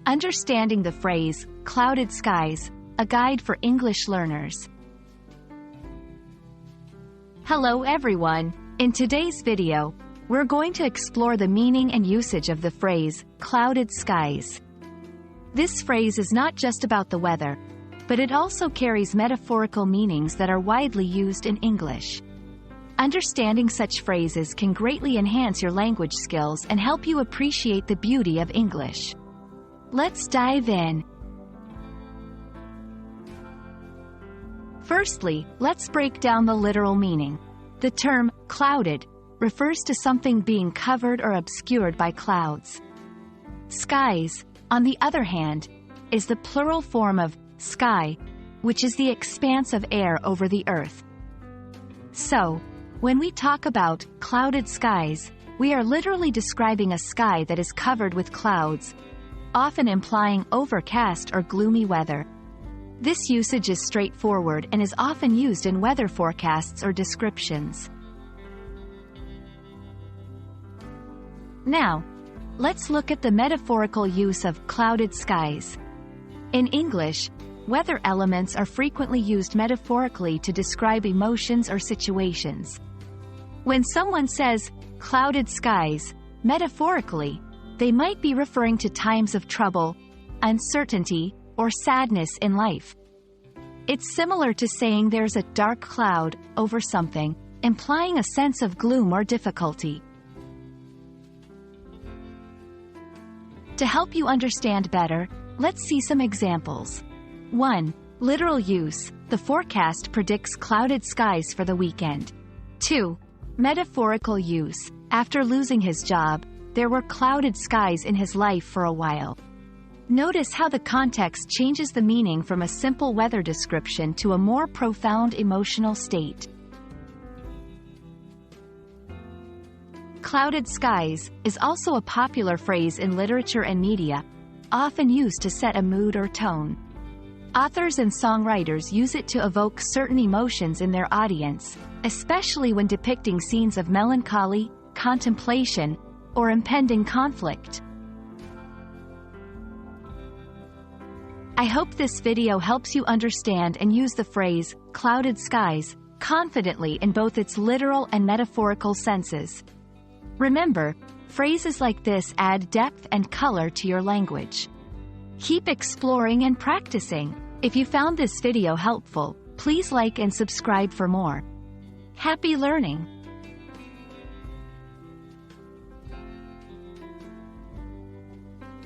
Understanding the phrase, clouded skies, a guide for English learners. Hello everyone! In today's video, we're going to explore the meaning and usage of the phrase, clouded skies. This phrase is not just about the weather, but it also carries metaphorical meanings that are widely used in English. Understanding such phrases can greatly enhance your language skills and help you appreciate the beauty of English. Let's dive in. Firstly, let's break down the literal meaning. The term, clouded, refers to something being covered or obscured by clouds. Skies, on the other hand, is the plural form of sky, which is the expanse of air over the earth. So, when we talk about clouded skies, we are literally describing a sky that is covered with clouds, often implying overcast or gloomy weather. This usage is straightforward and is often used in weather forecasts or descriptions. Now, let's look at the metaphorical use of clouded skies. In English, weather elements are frequently used metaphorically to describe emotions or situations. When someone says, clouded skies, metaphorically, they might be referring to times of trouble, uncertainty, or sadness in life. It's similar to saying there's a dark cloud over something, implying a sense of gloom or difficulty. To help you understand better, let's see some examples. 1. Literal use. The forecast predicts clouded skies for the weekend. 2. Metaphorical use. After losing his job, there were clouded skies in his life for a while. Notice how the context changes the meaning from a simple weather description to a more profound emotional state. Clouded skies is also a popular phrase in literature and media, often used to set a mood or tone. Authors and songwriters use it to evoke certain emotions in their audience, especially when depicting scenes of melancholy, contemplation, or impending conflict. I hope this video helps you understand and use the phrase, clouded skies, confidently in both its literal and metaphorical senses. Remember, phrases like this add depth and color to your language. Keep exploring and practicing. If you found this video helpful, please like and subscribe for more. Happy learning!